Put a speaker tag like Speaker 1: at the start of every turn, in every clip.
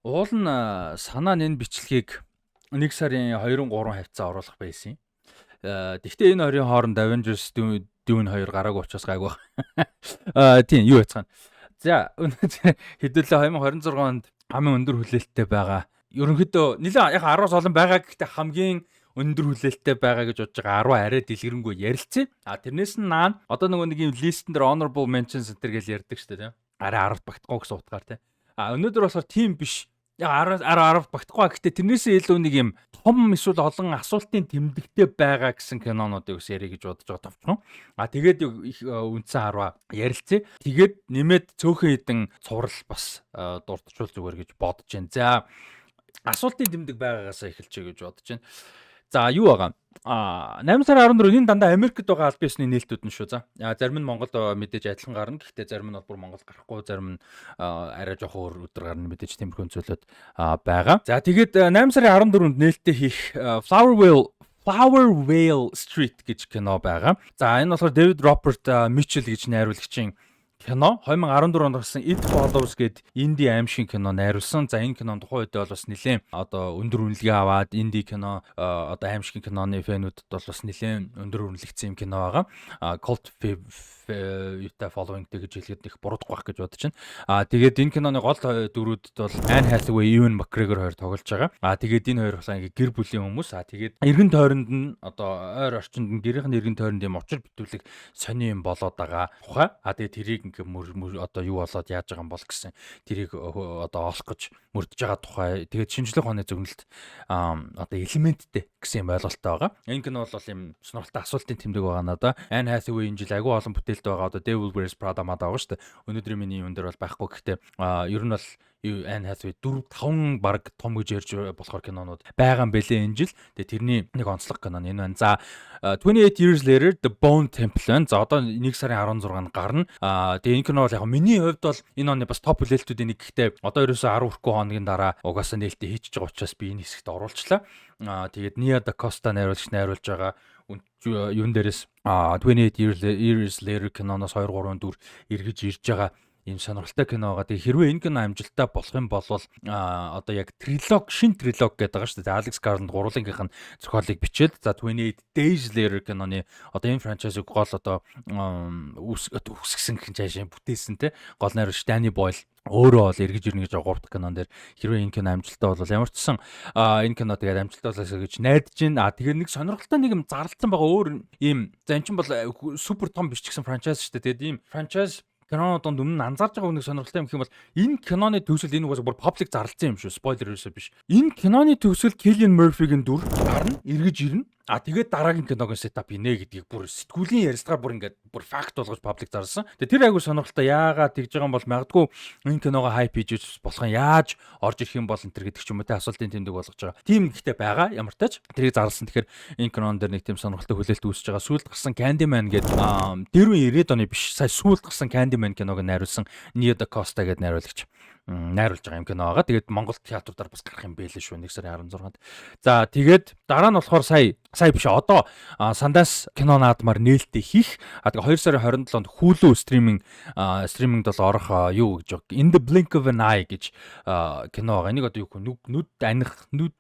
Speaker 1: Уул нь санаа нь энэ бичлэгийг 1 сарын 2-3 хавцаа оруулах байсан юм. Гэхдээ энэ хоёрын хооронд Avengers Dune 2 гараагүй учраас гайгүй. Тийм юу яцгаана. За хэдүүлээ 2026 онд хамгийн өндөр хүлээлттэй байгаа. Ерөнхийдөө нэлээд яг 10-аас олон байгаа гэхдээ хамгийн өндөр хүлээлттэй байгаа гэж бодож байгаа 10 арай дэлгэрэнгүй ярилцъя. Тэрнээс нь наан одоо нэг юм листэн дээр honorable mentions энэ гэж ярьдаг шүү дээ тийм. Арай 10-т багтахгүй гэсэн утгаар тийм. Өнөөдөр болохоор тийм биш. Яг 10 багтахгүй. Гэхдээ тэрнээсээ илүү нэг юм том эсвэл олон асуултын тэмдэгтэй байгаа гэсэн кинонуудыг ус ярих гэж бодож байгаа товчхон. Тэгээд их үндсэн 10 ярилцъя. Тэгээд нэмээд цөөхөн хідэн цуврал бас дурдчихвол зүгээр гэж бодож байна. За асуултын тэмдэг байгаагаас эхэлчихье гэж бодож байна. За юу байгаа? 8 сарын 14 энэ дандаа Америкт байгаа албан ёсны нээлтүүд нь шүү. За зарим нь Монголд мэдээж адилхан гарна. Гэхдээ зарим нь бол бүр Монголд гарахгүй, зарим нь арай жоохон өөр өдөр гарна мэдээж тиймэрхүү зүйлүүд байгаа. За тэгээд 8 сарын 14-нд нээлттэй хийх Flower Vale Street гэж кино байгаа. За энэ болохоор David Robert Mitchell гэж найруулагчийн кино 2014 онд гарсан It Follows гэдэг инди аимшиг кино найруулсан. За энэ кинон тухайн үед бол бас нэлээд одоо өндөр үнэлгээ аваад инди кино одоо аимшиг киноны фэнүүдэд бол бас нэлээд өндөр үнэлэгдсэн юм кино байгаа. Cult юутай followingтэй гэж хэлгээд их буруудах байх гэж бодож байна. Тэгээд энэ киноны гол дүрүүдэд бол Anne Hathaway, Ewan McGregor хоёр тоглож байгаа. Тэгээд энэ хоёр бас ингээ гэр бүлийн хүмүүс. Тэгээд эргэн тойронд нь одоо ойр орчинд нь гэрийнх нь эргэн тойронд юм очир битүүлэг сони юм болоод байгаа. Тухай. Тэгээд тэрийг ингээ одоо юу болоод яаж байгаа юм бол гэсэн тэрийг одоо олох гэж мөрдөж байгаа тухай. Тэгээд шинжлэх ухааны зөвнөлт одоо элементтэй гэсэн юм ойлголттой байгаа. Энэ кино бол юм сонирхолтой асуултын тэмдэг байгаа надаа. Anne Hathaway энэ жил агүй олон бүтээлд байгаа. Одоо Devil Wears Prada маа байгаа шүү дээ. Өнөөдрийн миний юм дээр бол байхгүй. Гэхдээ ер нь бол Anne Hathaway 4-5 баг том гэж ярьж болохоор кинонууд байгаа юм бэлээ энэ жил. Тэгээ тэрний нэг онцлог кино энэ байна. За 28 Years Later The Bone Temple. За одоо 1 сарын 16-нд гарна. Тэгээ энэ кино бол яг миний хувьд бол энэ оны бас топ хүлээлтүүдийн нэг. Гэхдээ одоо ерөөсөө 10 хүрхгүй хоногийн дараа угаасаа нээлттэй хийчихэж байгаа учраас би энэ хэсэгт оруулчлаа. Тэгээд Nia Da Costa найруулж байгаа юун дээрээс 28 Years Later киноноос 2-3 дүр эргэж ирж байгаа ийм сонирхолтой кино байгаа. Тэгээ хэрвээ энэ кино амжилттай болох юм бол одоо яг шин трилог гэдэг байгаа шүү дээ. Alex Garland гурвангийнх нь зохиолыг бичээд за 28 Days Later киноны одоо энэ франчайзыг гол одоо үсгсэн гэх чаашаа бүтээсэн те гол найруулагч Danny Boyle өөрөө бол эргэж ирнэ гэж байгаа 3 дахь кинон дээр хэрвээ энэ кино амжилттай бол ямар ч сан энэ кино тэгээд амжилттай болоосоо гэж найдаж байна. Тэгээд нэг сонирхолтой нэг юм зарлалцсан байгаа өөр ийм за энэ чинь бол супер том биш ч гэсэн франчайз шүү дээ. Тэгээд ийм франчайз кинонууд өмнө анзаарч байгаа нэг сонирхолтой юм бол энэ киноны төгсөл энэ угаасаа бүр паблик зарлалцсан юм шүү. Спойлер ерөөсөө биш. Энэ киноны төгсөл Cillian Murphy-гийн дүр гарна, эргэж ирнэ. Тэгээд дараагийн киногийн сетап инэ гэдгийг бүр сэтгүүлийн ярилцлагаар бүр ингээд бүр факт болгож паблик зарласан. Тэгээд тэр айгу сонирхолтой яагаад тэгж байгаа юм бол магадгүй энэ киногоо хайп хийж болох нь яаж орж ирэх юм бол энэ төр гэдэг ч юм уу те асуултын тэмдэг болгож байгаа. Тим гэхдээ байгаа ямар тач тэрийг зарласан. Тэгэхээр энэ кинон дээр нэг тийм сонирхолтой хүлээлт үүсэж байгаа. Сүүлд гарсан Candyman гэдэг дөрвөн 90-ад оны биш сая сүүлд гарсан Candyman киног найруулсан Nia Da Costa гэдэг найруулагч найруулж байгаа юм кино байгаа. Тэгээд Монгол театруудаар бас гарах юм байлээ шүү 1 сарын 16-нд. За тэгээд дараа нь болохоор сая биш одоо Sundance кино наадмаар нээлттэй хийх. Тэгээд 2 сарын 27-нд Hulu стримингд бол орох юу гэж байгаа. In the Blink of an Eye гэж кино байгаа. Энийг одоо юу гэх нүд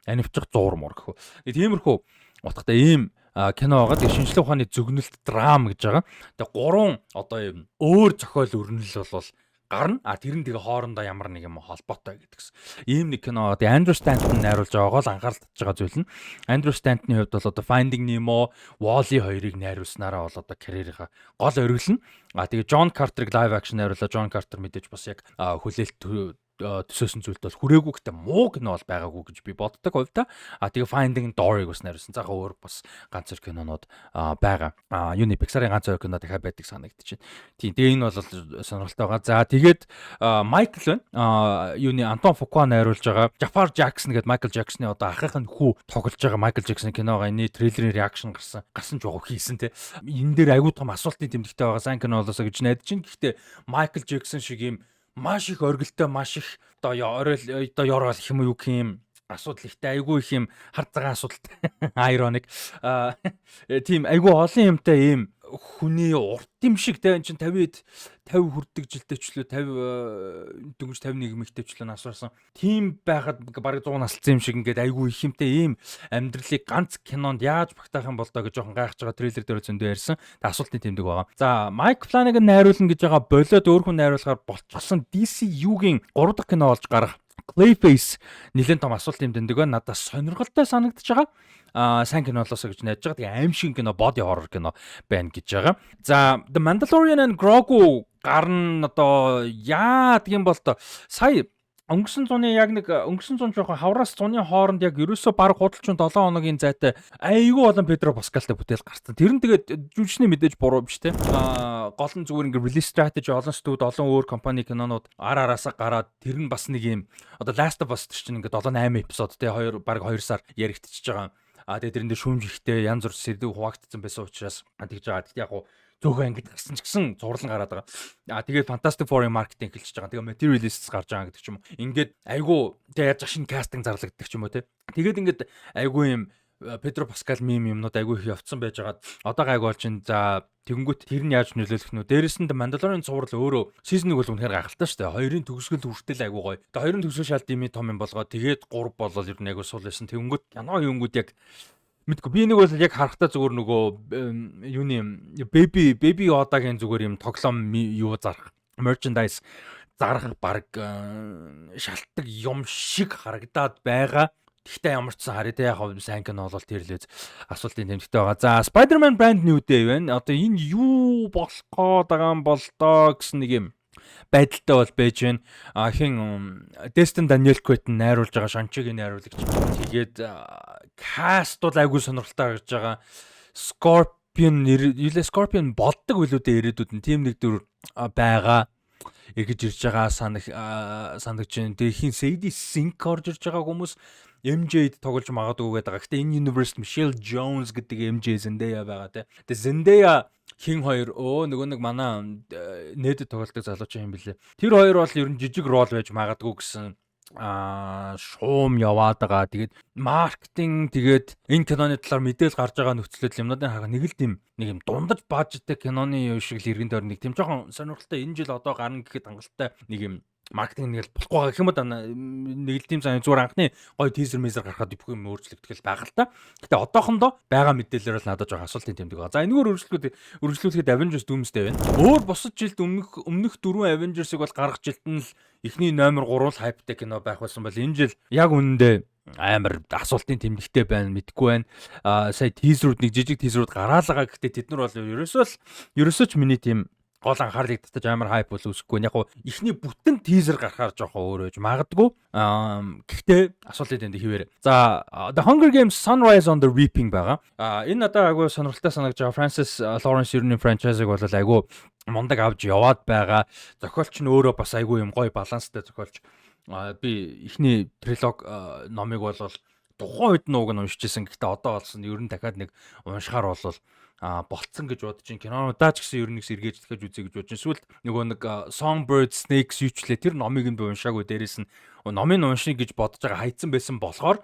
Speaker 1: анивчих зурм гэх. Тиймэрхүү утгатай ийм кино байгаа. Тэгээ шинжлэх ухааны зөгнөлт драм гэж байгаа. Тэгээ 3 одоо юм өөр зохиол өрнөл бол гарна. Тэр нь тэгээ хоорондоо ямар нэг юм холбоотой гэдгсэн. Ийм нэг кино. Тэгээ Andrew Stanton найруулж байгаа гол анхаарал татж байгаа зүйл нь Andrew Stanton-ы хувьд бол одоо Finding Nemo, Wall-E хоёрыг найруулснараа бол одоо карьерийнхаа гол оргил нь. Тэгээ John Carter-ыг live action найруулаа. John Carter мэдээж бас яг хүлээлт төсөөсөн зүйлд бол хүрээгүй гэхдээ муу кино бол байгаагүй гэж би боддог хувьдаа. Тэгээ Finding Dory-г бас найруулсан. Заахаа өөр бас ганц зөр кинонууд байгаа. Юуны Pixar-ын ганц зөр кино дахиад байдаг санагдаж байна. Тийм. Тэгээ энэ бол сонирхолтой байгаа. За тэгээд Michael байна. Юуны Антон Фукуа найруулж байгаа. Jafar Jackson гэдэг Michael Jackson-ы одоо ахыхын хүү тоглож байгаа Michael Jackson киногаа энэ трейлерын реакшн гарсан жоох хийсэн те. Энэ дээр аягүй том асуултын тэмдэгтэй байгаа сайн кино болоосоо гэж найдаж байна. Гэхдээ Michael Jackson шиг юм маш их оргилтой маш их одоо ёроол гэх юм уу гэх юм асуудал ихтэй айгүй их юм хар цагаан асуудалтай ironic тийм айгүй олон юмтай ийм хүний урт юм шиг те энэ чинь 50 хүрдэг жилдээчлөө 50 дөнгөж 51 мэгтэйчлөө нас барсан. Тийм байхад бараг 100 насалсан юм шиг ингээд айгүй их юмтай ийм амьдралыг ганц кинонд яаж багтаах юм бол доо гэж жоохон гайхаж байгаа трейлер дээр зөндөө ярьсан. Тэ асуултын тэмдэг байгаа. За Майк Фланаган найруулна гэж байгаа болоод өөр хүн найруулахаар болчихсон DCU-гийн 3 дахь кино болж гарах Clayface нэлээд том асуултын тэмдэг байна. Надад сонирхолтой санагдаж байгаа. Сайн кино болоосоо гэж найдаж байгаа. Тэгээ аимшиг кино, body horror кино байна гэж байгаа. За The Mandalorian and Grogu гарна одоо яа гэх юм бол тоо сая өнгөрсөн зууны яг нэг өнгөрсөн зуун жоохон хавраас зууны хооронд яг ерөөсөө баг худалчин 7 хоногийн зайтай айгүй болон Педро Паскалтай бүтээл гарсан. Тэр нь тэгээд жүжигчний мэдээж буруу биш те. Гол нь зүгээр ингээ release strategy олон студ олон өөр компани кинонууд араасаа гараад тэр нь бас нэг юм одоо Last of Us чинь ингээ 7 8 эпизод те баг 2 сар яригдчихэж байгаа. Тэгээ тэрэн дээр шүүмж ихтэй янз бүр сэдв хуваагдсан байсан учраас тэгж байгаа. Тэгт яг зөөхөн ангид гарсан ч гэсэн зурлан гараад байгаа. Тэгээд Fantastic Four-ийн маркетинг эхэлж байгаа. Тэгээ materialists гарч байгаа гэдэг ч юм уу. Ингээд айгүй тэгээ яаж шинэ кастинг зарлагддаг ч юм уу те. Тэгээд ингээд айгүй юм Педро Паскал юмнууд айгүй их явцсан байж байгаа. Одоо гайг бол чинь за тэгэнгүүт тэр нь яаж нөлөөлөх нь дээрээс нь Mandalorian цуврал өөрөө season 1 бол үнэхээр гайхалтай шүү дээ. Хоёрын төгсгөл хүртэл айгүй гоё. Тэгээ хоёрын төгсгөл шал дими том юм болгоо. Тэгээд 3 болол ер нь айгүй сул байсан. Тэгэнгүүт кино юунгууд яг мэдгүй би нэг бол яг харахтаа зүгээр нөгөө юуны baby Yoda-гийн зүгээр юм тоглоом юу зарах merchandise зарах баг шалтгаан юм шиг харагдаад байгаа. Гэхдээ ямар ч сан харъя те яг сайн кино бол тэр л асуултын тэмдэгтэй байгаа. За Spider-Man brand new day байна. Одоо энэ юу болох байгаа юм бол доо гэсэн нэг юм байдалтай бол байж байна. Хин Destin Daniel Cretton найруулж байгаа Shang-Chi-гийн найруулагч. Тэгээд cast бол айгүй сонирхолтой гарч байгаа. Scorpion болдог билүү дээ ирээдүйд нь team нэг дүр байгаа. Эргэж ирж байгаа санагдаж байна. Тэгээ хин Sadie Sink орж ирж байгаа хүмүүс MJ-д тоглож магадгүй гэдэг. Гэхдээ энэ universe Michelle Jones гэдэг MJ Zendaya байгаа те. Тэгээ Zendaya хин хоёр нөгөө нэг манай нээдэд тоглолтог залууч юм билээ. Тэр хоёр бол ер нь жижиг рол байж магадгүй гэсэн шуум яваад байгаа. Тэгээд маркетинг тэгээд энэ киноны талаар мэдээлэл гарч байгаа нөхцөлөд юмнуудын харах нэг юм дундаж бажеттэй киноны юу шиг л иргэн дээр нэг тийм жоохон сонирхолтой энэ жил одоо гарна гэхэд хангалттай нэг юм маркетинг нэг л болохгүй байгаа гэх юм да нэг л тийм сайн зүгээр анхны гоё тийзер мейзер гарахад бүх юм өөрчлөгдөх л байгаа л та. Гэтэ одоохондоо байгаа мэдээлэлээр л надад жоохон асуултын тэмдэг байгаа. За энэгээр үргэлжлүүлэхэд Avengers Doomsday байна. Өөр бусад жилд өмнөх 4 Avengers-ыг бол гаргах жилд нь л эхний номер 3 л хайптай кино байх байсан бол энэ жил яг үнэндээ амар асуултын тэмдэгтэй байна мэдгүй байна. Сая тийзерүүд нэг жижиг тийзерүүд гараалгаа гэхдээ тэд нар бол ерөөсөө ч миний тийм гол анхаарлыг татаж амар хайп бол үүсэхгүй. Яг ихний бүтэн тийзер гарахаар жоохон өөр байж магадгүй. Гэхдээ асуултын тэмдэг хിവэр. За The Hunger Games Sunrise on the Reaping байгаа. Энэ надад айгүй сонирхолтой санагдаж байгаа. Francis Lawrence Urian franchise-ыг бол айгүй мундаг авч яваад байгаа. Зохиолч нь өөрөө бас айгүй юм гоё баланстай зохиолч. Би ихний трилог номыг бол тухайн үед нууг нь уншижсэн. Гэхдээ одоо болсон ер нь дахиад нэг уншихаар болол болцсон гэж бодож ин кинонуудаа ч гэсэн ер нь сэргээж дахиж үзье гэж бодож ин. Сүүлд нөгөө нэг Songbird Snakes юучлээ тэр номыг нь би уншаагүй дээрээс нь номыг уншия гэж бодож байгаа хайцсан байсан болохоор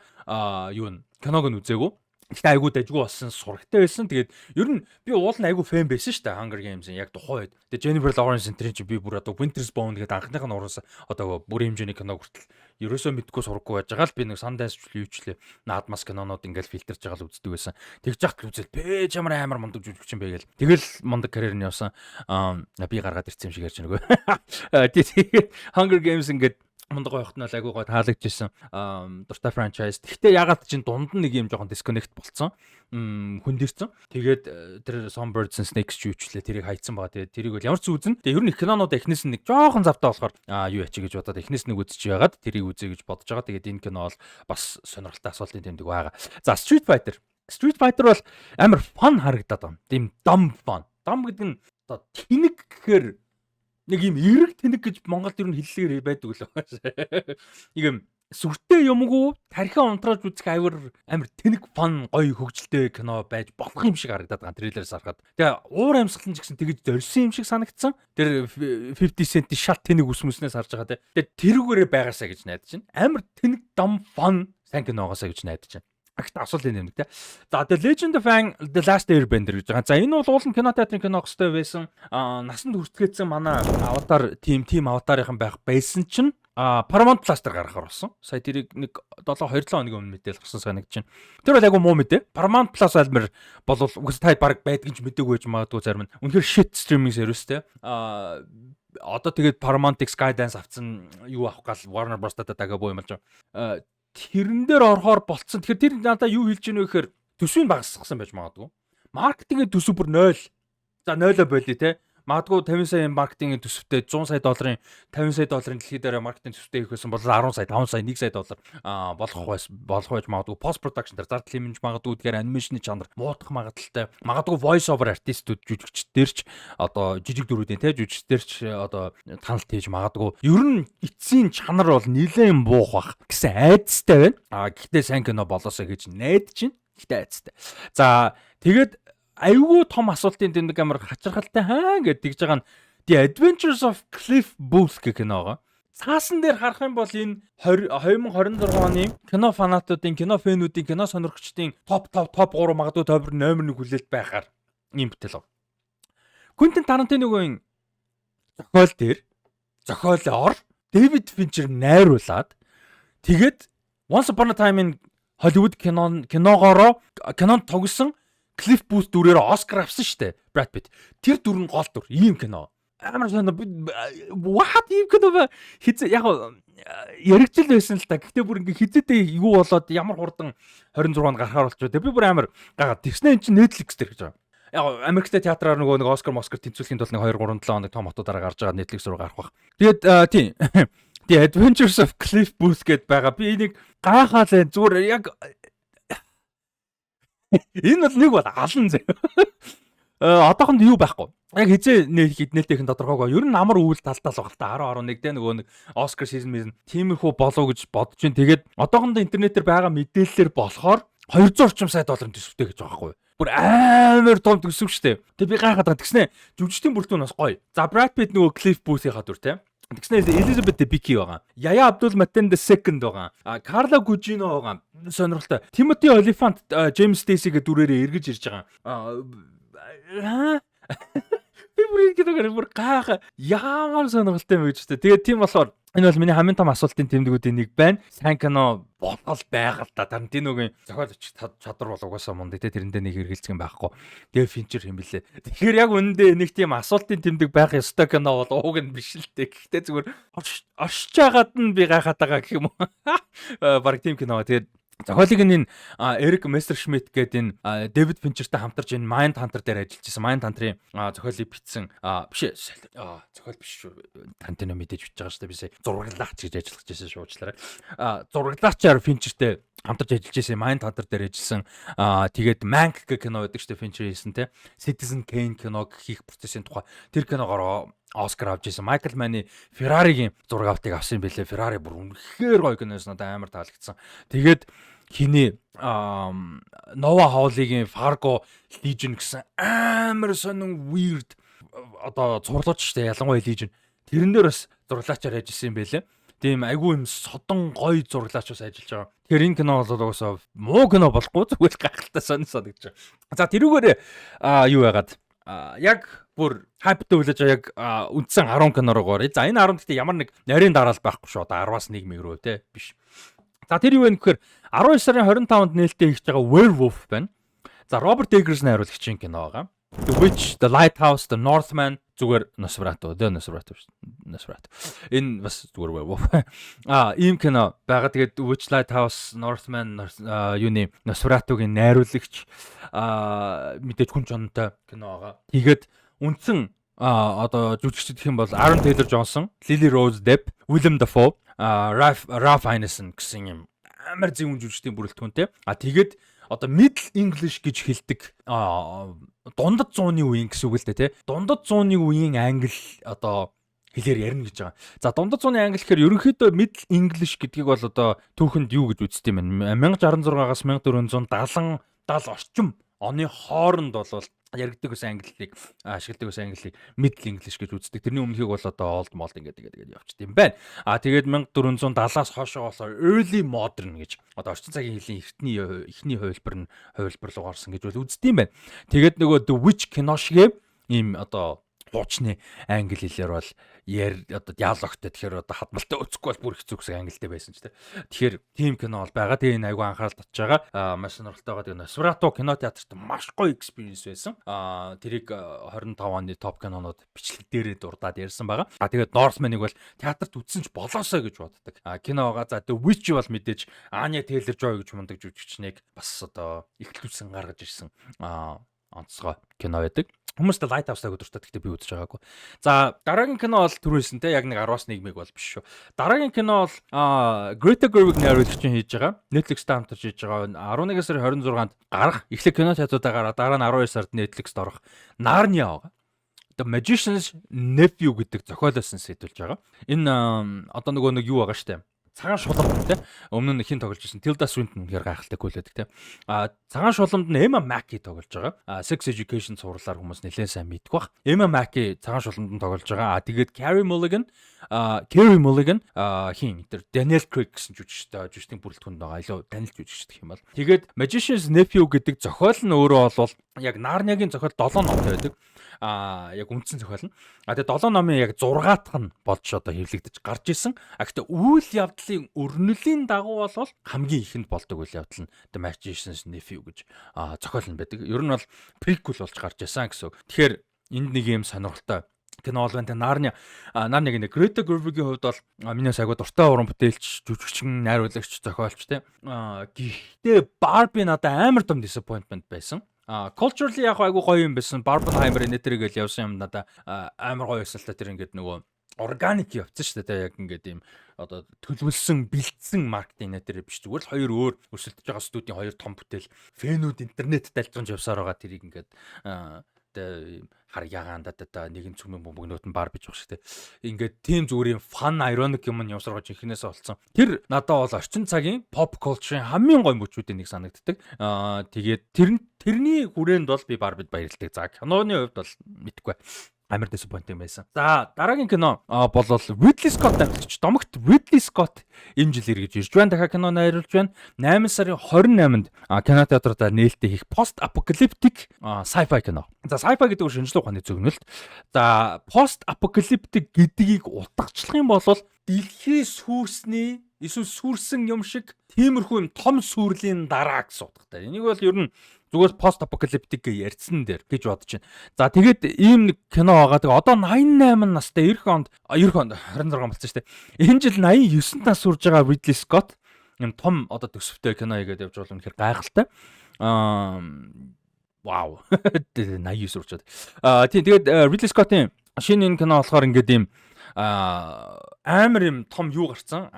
Speaker 1: юу киног нь үзээгүй. Гэхдээ айгүй дажгүй болсон сурагтай байсан. Тэгээд ер нь би уул нь айгүй фэн байсан шүү дээ Hunger Games-ийн яг тухайн үед. Тэгээд Jennifer Lawrence энэ чи би бүр одоо Winter's Bone гэдэг анхных нь уруусаа одоо бүрийн хэмжээний кино хүртэл ерөөсөө мэдгүй сурахгүй байж байгаа л би нэг Sundance юучлээ наадмас кинонууд ингээл фильтрж байгаа л үздэг байсан. Тэгж яхад л үзэл пэж амар мундаг жүжигч юм бэ гээл. Тэгэл мундаг карьер нь явсан. Би гаргаад ирсэн юм шиг ярьж байгаа нөгөө. Тэгээд Hunger Games ингээд мундаг байхад нь айгүй гой таалагдчихсан дуртай франчайз. Гэхдээ ягаад чинь дунд нь нэг юм жоохон дисконнект болцсон. Хүндэрсэн. Тэгээд тэр Songbirds and Snakes юучлээ тэрийг хайцсан байгаа. Тэгээд тэрийг бол ямар ч үзэн. Тэгээд ер нь их кинонууд эхнээс нь нэг жоохон завтаа болохоор юу яач гэж бодоод эхнээс нэг үзэж яагаад тэрийг үзье гэж бодож байгаа. Тэгээд энэ кино бол бас сонирхолтой асуултын тэмдэг байгаа. За Street Fighter бол амар фан харагдаад байна. Тийм дам фан. Дам гэдэг нь одоо тэнэг гэхээр нэг юм эрэг тэнэг гэж Монголд ер нь хэллэгээр байдаг л байна. Нэг юм сүртэй юмгүй тархиа унтрааж үзэх амар тэнэг фан гоё хөгжилтэй кино байж болох юм шиг харагдаад байгаа трейлерээс харахад. Тэгээ уур амьсгал нь ч гэсэн тэгж зорьсон юм шиг санагдсан. Тэр 50 Cent-ийн шат тэнэг үсмэснээс харж байгаа те. Тэгээ тэрүүгээрээ байгаасаа гэж найдаж байна. Амар тэнэг дам фан сайн киноогоосаа гэж найдаж байна. Агт асуулын нэмэг те. За The Legend of Aang The Last Airbender гэж байгаа. За энэ бол уулын кинотеатрын кино хөстэй байсан. Насанд хүртгээсэн манай аватар тим аватарынхан байсан чинь Paramount Plus дээр гаргахаар болсон. Сая тэрийг нэг 2-7 хоногийн өмнө мэдээл гарсан санагдаж байна. Тэр бол айгу муу мэдээ. Paramount Plus альмэр бол үгүй таад баг байдгийг ч мэдээгүй байж магадгүй зарим нь. Үнэхээр shit streaming service те. Одоо тэгээд Paramount-ийг Skydance авцсан юу авах гал Warner Bros-тай дага боо юм болж байгаа. Тэрэн дээр орохоор болцсон. Тэгэхээр тэр надаа юу хэлж ийнө вэ гэхээр төсвийг багасгасан байж магадгүй. Маркетингийн төсөв бүр 0. За 0-оо болий те. Магадгүй 50 сая маркетингийн төсөвтэй 100 сая долларын 50 сая долларын дэлхийд дээр маркетинг төсөвтэй хийх байсан бол 10 сая 5 сая 1 сая доллар болох байж магадгүй пост продакшн дээр зардал хэмжиж магадгүй тэгэхээр анимашны чанар муутах магадaltaй магадгүй voice over артистууд жүжигчдэр ч одоо жижиг дөрүүдийн те жүжигчдэр ч одоо таналт хийж магадгүй ер нь эцсийн чанар бол нэлээд буух бах гэсэн айдастай байна. Гэхдээ сайн кино болоосоо гэж найдаж байна. Гэхдээ айдастай. За тэгээд айгүй том асуултын тэмдэг амар хачирхалтай гэж тэгж байгаа нь The Adventures of Cliff Booth гэх кино байгаа. Цаасан дээр харах юм бол энэ 2026 оны кино фанатуудын, кино фэнүүдийн, кино сонирхчдын топ 3 магадгүй топ 8-1 хүлээлт байхаар ийм бүтээл байна. Quentin Tarantino-гийн зохиолоор David Fincher найруулад тэгээд Once Upon a Time in Hollywood кинонд тогсон Cliff Booth дүрээр Оскар авсан шүү дээ. Brad Pitt. Тэр дүр нь гол дүр. Ийм кино. Амар сонь what ийм кино ба яг яригчл байсан л та. Гэхдээ бүр ингээ хизээдээ юу болоод ямар хурдан 26-нд гарахаар болчихоо. Би бүр амар гагаад тэгснэ эн чинь Netflix дээр гэж байгаа. Яг Америктэй театраар нөгөө нэг Оскар тэнцвэрлэхийн тулд 2 3 7 хоног том хотуудаараа гарч байгаа Netflix руу гарах бах. Тэгээд тийм The Adventures of Cliff Booth гэдээ байгаа. Би энийг гайхаад зүгээр яг энэ бол нэг бол алан зэ. Одоохонд юу байхгүй. Яг хизээ нээлтийнхэн тодорхойгоо. Ер нь амар үйл талтал баг та 10 11 дээр нөгөө нэг Оскар season тиймэрхүү болов гэж бодож байна. Тэгээд одоохонд интернетээр байгаа мэдээлэлээр болохоор 200 орчим сая долларын төсөвтэй гэж байгаа байхгүй. Бүр амар том төсөв штэ. Тэг би гайхаад байгаа. Тэгснэ жүжигчдийн бүрдүүн бас гоё. За Brad Pitt нөгөө Cliff Booth-ийн хадвар те. Тэгснэ Elizabeth Debicki байгаа. Yaya Abdul-Mateen II байгаа. Carla Gugino байгаа. Сонирхолтой. Timothy Olyphant, James Stacey-гээ дүрээрээ эргэж ирж байгаа. Би бүр гайхаа ямар сонирхолтой юм гэж тэ. Тэгээд тийм болохоор энэ бол миний хамгийн том асуултын тэмдгүүдийн нэг байна. Сайн кино болгол байгаль та. Тарантиногийн зохиолч чадвар бол угаасаа мундаг тэ тэрэндээ нэг хэрэгэлцэх юм байхгүй. Тэгээ Fincher юм билээ. Тэгэхээр яг үнэндээ нэг тийм асуултын тэмдэг байх ёстой кино бол ууг нь биш л тэ. Гэхдээ зүгээр оршиж байгаад нь би гайхаад байгаа гэх юм уу. Бараг тийм кино. Тэгээд зохиолыг энэ Эрик Мессершмитт гэдэг энэ Дэвид Финчертэй хамтарч энэ Mindhunter дээр ажиллаж байсан. Mindhunter-ийн зохиолыг бичсэн зохиол биш шүү. Тарантино мэдээж бичиж байгаа шүү дээ. Би сая зураглаач гэж ажиллаж байсан шүү уучлаарай. Зураглаачаар Финчертэй хамтарч ажиллаж байсан Mindhunter дээр ажилласан. Тэгээд Mank гэх кино байдаг шүү дээ Финчер хийсэн те. Citizen Kane киног хийх процессын тухай тэр киногоор Оскар авч ирсэн. Майкл Манни Ферраригийн зураг автыг авсан юм билээ. Феррари бүр үнэхээр гоё киноос надад амар таалагдсан. Тэгээд хиний Нова Хавлигийн Fargo Legion гэсэн амар сонин weird одоо зурлаач штэ ялангуяа Legion. Тэрэн дээр бас зурлаачаар ажилласан юм байлээ. Тийм айгүй юм содон гоё зурлаач бас ажиллаж байгаа. Тэгэхээр энэ кино бол угаасаа муу кино болохгүй зүгээр гайхалтай санагдаж байгаа. За тэрүүгээр юу яагаад яг бүр хайптай үлээж яг үндсэн 10 кинороор. За энэ 10 гэхдээ ямар нэг нарийн дараал байхгүй шүү. Одоо 10-аас 1 мэгрөө те биш. За тэр юу вэ гэхээр 19 сарын 25-нд нээлттэй хийж байгаа Werewolf байна. За Роберт Эггерс найруулагчийн кино байгаа. The Witch, The Lighthouse, The Northman зүгээр Nosferatu. Энэ бас зүгээр Werewolf. Ийм кино байгаа. Тэгээд Witch, Lighthouse, Northman юуны Nosferatu-гийн найруулагч мэдээж хүн чонтой кино байгаа. Тэгээд үндсэн одоо жүжигчд гэх юм бол Aaron Taylor Johnson, Lily Rose Depp, Willem Dafoe, Ralph Ineson гэсэн юм амар зөв жүжигчдийн бүрэлдэхүүнтэй. Тэгээд одоо Middle English гэж хэлдэг дундад 100-ны үеийн гэсэн үг л дээ тий. Дундад 100-ны үеийн англи одоо хэлээр ярина гэж байгаа. За дундад 100-ны англи гэхээр ерөнхийдөө Middle English гэдгийг бол одоо түүхэнд юу гэж үздэг юм бэ? 1066-аас 1470 орчим оны хооронд бол яригддаг ус англиг ашигладаг ус англиг middle english гэж үздэг. Тэрний өмнөхийг бол одоо old mold ингээд явчихд юм байна. Тэгээд 1470-аас хойшоо болохоор early modern гэж одоо орчин цагийн хэлний эхний хувилбар руу гарсан гэж бол үздэг юм байна. Тэгээд нөгөө The Witch кино шиг ийм одоо хуучны англи хэлээр бол одоо диалогтой тэгэхээр одоо хадмалтай өцөхгүй бол бүр хэцүү гэсэн англитэй байсан ч тэгэхээр тийм кино бол байгаа. Тэгээ энэ айгүй анхаарал татж байгаа. Маш сонирхолтой байгаа. Тэгээ Носферату кино театрт маш гоё экспириенс байсан. Тэрийг 25 оны топ кинонууд бичлэг дээрээ дурдаад ярьсан байгаа. Тэгээд Northman-ыг бол театрт үзсэн ч болоосоо гэж боддог. Кино байгаа. За The Witch бол мэдээж Anya Taylor-Joy гэж мундаг жүжигчнийг бас одоо ихлүүлсэн гаргаж ирсэн онцгой кино байдаг. Хүмүүст Lighthouse-ыг дуртай гэхдээ би үзэж байгаагүй. За дараагийн кино бол түрүүсэн те яг нэг 10-аас 1-ийг бол биш шүү. Дараагийн кино бол Greta Gerwig найруулагчийн хийж байгаа. Netflix-тэй хамтарч хийж байгаа. 11 сарын 26-нд гарах. Эхлээд кино театруудаа гараад дараа нь 12 сард Netflix-д орох Narnia байгаа. The Magician's Nephew гэдэг зохиолоосон сэдвүүлж байгаа. Энэ одоо нөгөө нэг юу байгаа штэ. Цагаан шулам те өмнө нь хин тоглож байсан Tilda Swinton гэр гайхалтай гүйлээд те цагаан шуламд нь Emma Mackey тоглож байгаа. Sex Education сурлаар хүмүүс нэлээд сайн мэддэг бах. Emma Mackey цагаан шуламд нь тоглож байгаа. Тэгээд Carey Mulligan хин тэр Daniel Craig гэсэн жүжигчдийн бүрэлдэхүүнд байгаа. Илүү танил жүжигчд гэх юм бол. Тэгээд Magician's Nephew гэдэг зохиол нь өөрөө бол яг Narnia-гийн зохиол 7 номтой байдаг. Яг үндсэн зохиол нь. Тэгээд 7 номын яг 6-ах нь болж одоо хэвлэгдэж гарч исэн. Гэхдээ үйл явдлын өрнөлийн дагуу бол хамгийн ихэнд болдог үйл явдал нь The Magician's Nephew гэж зохиол нь байдаг. Ер нь бол prequel болж гарч исэн гэсэн. Тэгэхээр энд нэг юм сонирхолтой кино бол байна. Нарниагийн Greta Gerwig-ийн хувьд бол миний айгуу дуртай уран бүтээлч, жүжигчин, найруулагч, зохиолч те. Гэхдээ Barbie надад амар том disappointment байсан. Culturally яг айгуу гоё юм байсан. Barbenheimer нэтэрэг л явсан юм надад амар гоё байсан л та тэр ингээд нөгөө органик явцсан шүү дээ. Яг ингээд ийм одоо төлөвлөсөн, бэлдсэн маркетинг нэтэр биш зүгээр л хоёр өөр өрсөлдөж байгаа студийн хоёр том бүтээл фэнүүд интернет дайлгамж явсаар байгаа тэрийг ингээд хар ягаанда нэгэн цөмөн бөмбөгнөт нь бар биж байгаа шүү дээ. Ингээд тийм зүгээр юм фан ironic юм явсаар байгаа ихнээсээ олцсон. Тэр надад бол орчин цагийн pop culture-ын хамгийн гоё мөчүүдийн нэг санагддаг. Тэгээд тэрний хүрээнд бол би Barbie-д баярлалтай. За киноны хувьд бол мэдгүй. Амар disappointing байсан. За дараагийн кино бол Ridley Scott найруулагч Домогт Ridley Scott энэ жил иргэж ирж байна. Дахиад кино найруулж байна. 8 сарын 28-нд кино театруудаа нээлттэй хийх post apocalyptic sci-fi кино. За sci-fi гэдэг нь шинжлэх ухааны зөгнөлт. За post apocalyptic гэдгийг утгачлах юм бол дэлхий сүрсний эсвэл сүрсэн юм шиг тиймэрхүү юм том сүрлийн дараа гэсэн утгатай. Энийг бол ер нь зүгээр пост апокалиптик гэж ярьсан дээр гэж бодож байна. За тэгээд ийм нэг кино байгаа. Тэгээ одоо 88 настай 26 болсон шүү дээ. Энэ жил 89 нас хүрж байгаа Ridley Scott юм том одоо төсөвтэй кино хийгээд явж байгаа юм хэрэг гайхалтай. Вау. 89 хүрчээд. Тийм тэгээд Ridley Scott-ийн шинэ энэ кино болохоор ингээд ийм амар юм том юу гарцсан.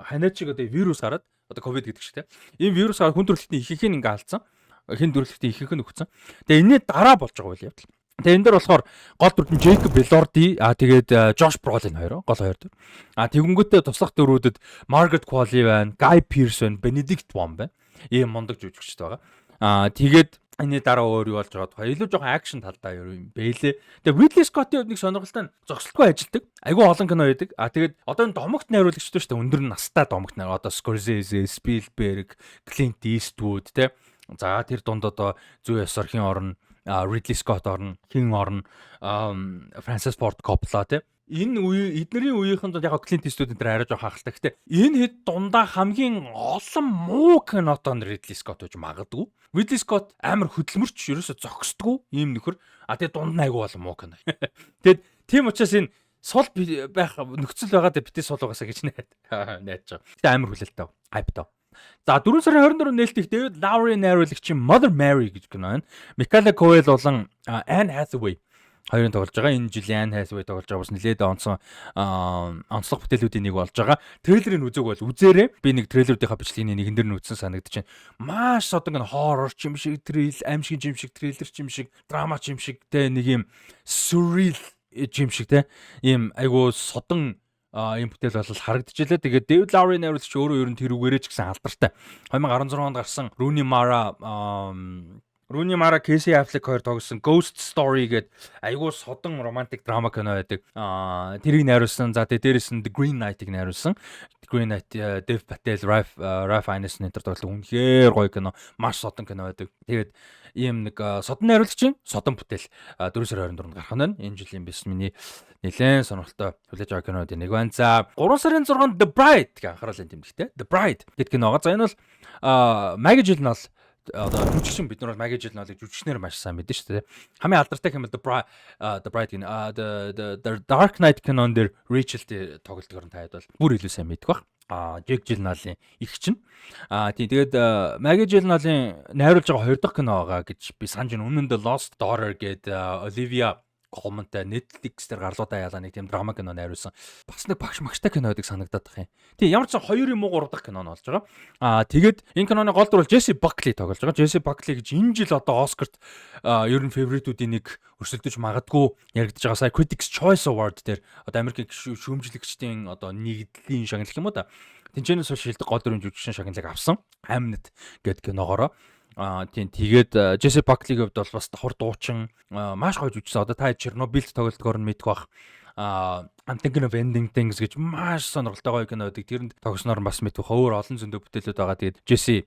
Speaker 1: Ханиад шиг одоо вирус гараад одоо ковид гэдэг шиг тийм. Ийм вирус гараад хүн төрөлхтний ихэнх нь ингээ алдсан. Хин дүрлэгтээ ихэнх нь өгсөн. Тэгээ энэний дараа болж байгаа үйл явдал. Тэгээ энэ дээр болохоор гол дүрдэн Jacob Elordi тэгээд Josh Brolin хоёр гол хоёр дүр. Тэгэнгүүтээ туслах дөрүүдэд Margaret Qualley байна, Guy Pearce байна, Benedict Wong байна. Ийм мундаг жүжигчтэй байгаа. Тэгээд энэ дараа өөр юу болж байгаа тухай илүү жоохон акшн талдаа юм бэлээ. Тэгээ Ridley Scott-ийн нэг сонирхолтой зогсолтгүй ажилдаг. Айгүй олон кино байдаг. Тэгээд одоо энэ домогт найруулагчтай шүү дээ. Өндөр настай домогт найруулагч. Одоо Scorsese, Spielberg, Clint Eastwood тэ. За тэр дунд одоо зүй ёсорхийн орно, Ridley Scott орно, хин орно, Francis Ford Coppola тий. Энэ эднэрийн үеийнхэн яг Clint Eastwood энэ арай жоох хахалтай. Гэхдээ энэ хэд дундаа хамгийн олон муу кинотон Ridley Scott гэж магадгүй. Ridley Scott амар хөдөлмөрч ерөөсө зогсдгүй ийм нөхөр. Тэгээ дунд нь айгүй болон муу кино. Тэгэд тийм учраас энэ сул байх нөхцөл байгаад битээ сул угаасаа гэж найдаж байгаа. Тэгээ амар хүлээлттэй. Хайптай. За 4 сарын 24-нд нээлттэй David Lowery найруулагчийн Mother Mary гэж кино байна. Michaela Coel болон Anne Hathaway хоёрын тоглож байгаа. Энэ жилийн Anne Hathaway тоглож байгаа бас нэлээд онцлог бүтээлүүдийн нэг болж байгаа. Трейлерыг үзег бол үзээрэй. Би нэг трейлерүүдийнхаа бичлэгийн нэгэн дээр нь үзсэн санагдаж байна. Маш одоо нэг хоррор юм шиг аимшиг юм шиг трейлер юм шиг драма юм шиг те нэг юм surreal юм шиг те ийм айгуу содон ийм бүтээл бол харагдчихлаа. Тэгээд David Lowery найруулагч өөрөө ер нь тэрүүгээрээ ч гэсэн алдартай. 2016 онд гарсан Rooney Mara Rooney Mara, Casey Affleck хоёр тоглосон Ghost Story гэдэг айгүй содон романтик драма кино байдаг. Тэрийг найруулсан. За дээрээс нь The Green Knight-ыг найруулсан. The Green Knight Dev Patel, Ralph Fiennes нэтер тоглосон үнэхээр гоё кино. Маш содон кино байдаг. Тэгээд ийм нэг содон найруулагч содон бүтээл 4 сарын 24-нд гарах нь байна. Энэ жилийн бис миний нэлээд сонирхолтой хүлээж авах кинод нэг байна. За 3 сарын 6-нд The Bride гэх анхаарлын тэмдэгтэй. The Bride гэдэг кино байгаа. За энэ бол Maggie Gyllenhaal одоо жүжигчин бид нар бол Maggie Gyllenhaal жүжигчнэр маш сайн мэдэн шүү дээ. Хамгийн алдартай хэмээл The Bride гин The Dark Knight кинон дээр Rachel тоглолтоор нь таад бол бүр илүү сайн мэддэг баг. Jake Gyllenhaal-ийн эгч нь. Тийм тэгээд Maggie Gyllenhaal-ийн найруулж байгаа 2 дахь кино байгаа гэж би санаж байна. Өмнө нь The Lost Daughter гэдэг Olivia Colmanтай Netflix дээр гарлуудаа яалаа нэг тийм драма кино найруулсан. Бас нэг багш магштай кино байдаг санагдаад байх юм. Тийм ямар ч 2 юм уу 3 дахь кино нь болж байгаа. Тэгээд энэ киноны гол дүр бол Jesse Buckley тоглож байгаа. Jesse Buckley гэж энэ жил одоо Oscar-т ер нь фаворитуудын нэг өрсөлдөж магадгүй яригдж байгаа. Сая Critics' Choice Award дээр одоо Америкийн шүүмжлэгчдийн одоо нэгдлийн шагнал юм уу та. Тэнцэнээс шилдэг гол дүрийн жүжигчин шагналыг авсан. Hamnet гэдэг киногоороо тийм тэгээд Jesse Buckley-г хувьд бол бас давхар дуучин маш гоё жүжигсэн. Одоо та Чернобыль тоглолтгоор нь мэдэх бах. I'm thinking of ending things гэж маш сонирхолтой гоё кино байдаг. Тэрэнд тогсноор бас мэдэх өөр олон зөндөө бүтээлүүд байгаа. Тэгээд Jesse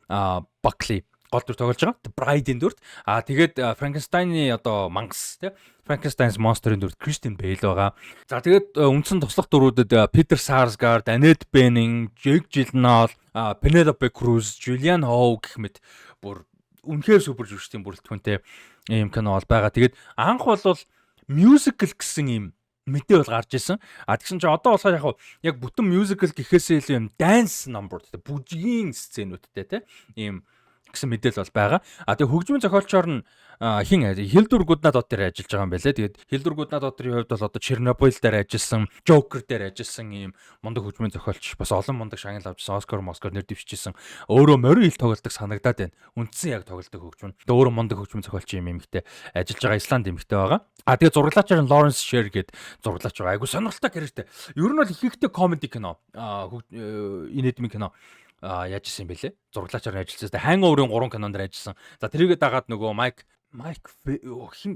Speaker 1: Buckley гол дүр тоглож байгаа. The Bride-ийн дүрт. Тэгээд Frankenstein-ы одоо мангас тий Frankenstein's Monster-ийн дүрт Christian Bale байгаа. За тэгээд үндсэн туслах дүрүүдэд Peter Sarsgaard, Annette Bening, Jake Gyllenhaal, Penelope Cruz, Julianne Hough гэх мэт бүр үнэхээр супер жүжигчдийн бүрэлдэхүүнтэй ийм кино бол байгаа. Тэгээд анх бол musical гэсэн ийм мэдээ бол гарч исэн. Тэгсэн чинь одоо болохоор яг бүтэн musical гэхээсээ илүү юм dance number тэ бүжгийн сценүүдтэй тэ ийм гэсэн мэдээлэл бол байгаа. Тэгээ хөгжмийн зохиолчор нь хин Hildur Guðnadóttir дээр ажиллаж байгаа юм байлээ. Тэгээд Hildur Guðnadóttir-ийн хувьд бол одоо Chernobyl дээр ажилласан, Joker дээр ажилласан ийм мундаг хөгжмийн зохиолч бас олон мундаг шагнал авчихсан, Oscar нэр дэвшижсэн. Өөрөө морин хэл тоглодог санагдаад байна. Үндсэн яг тоглодог хөгжмөн. Тэгээ өөрөө мундаг хөгжмийн зохиолч юм эмэгтэй ажиллаж байгаа Исланд эмэгтэй байгаа. Тэгээ зураглаачаар нь Lawrence Sher гэдэг зураглаач байгаа. Айгу сонирхолтой character. Ер нь бол их ихтэй comedy кино. Инедмийн кино яаж исэн юм бэлээ. Зураглаачаар ажилласан. Hangover-ын 3 кинонд ажилласан. За тэрийгээ дагаад нөгөө Mike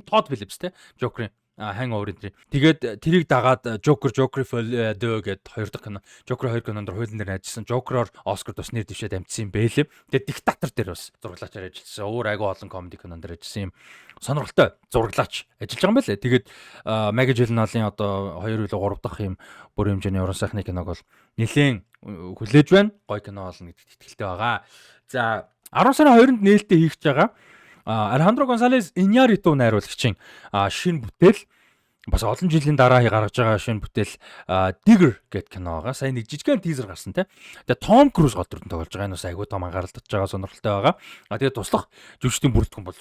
Speaker 1: Todd Phillips те Joker-ийн Hangover-ын тэр. Тэгээд тэрийг дагаад Joker Folle 2 гэдэг 2 дахь кино. Joker 2 кинонд хуулийн дээр ажилласан. Joker-оор Oscar тус нэр дэвшээд амжсан юм бэлээ. Тэгээд Dictator дээр бас зураглаачаар ажилласан. Өөр айгүй олон comedy кинонд дээр ажилласан юм сонирхолтой зураглаач ажиллаж байгаа юм байлээ. Тэгээд Maggie Gyllenhaal-ийн одоо 2 или 3 дахь юм бүр хэмжээний уран сайхны киног бол нэлээд хүлээж байна. Гоё кино болно гэдэгт итгэлтэй байгаа. За 10 сарын 2-нд нээлттэй хийгч байгаа. Alejandro González Iñárritu найруулагчийн шинэ бүтээл бас олон жилийн дараа гаргаж байгаа шинэ бүтээл Digger гэдэг кино байгаа. Сайн нэг жижигхэн тизер гарсан те. Тэгээ Tom Cruise гол дүрдэн тоглож байгаа. Энэ бас айгүй том анхааралтай байгаа сонирхолтой байгаа. Тэгээ туслах жүжигчдийн бүрэлдэхүүн бол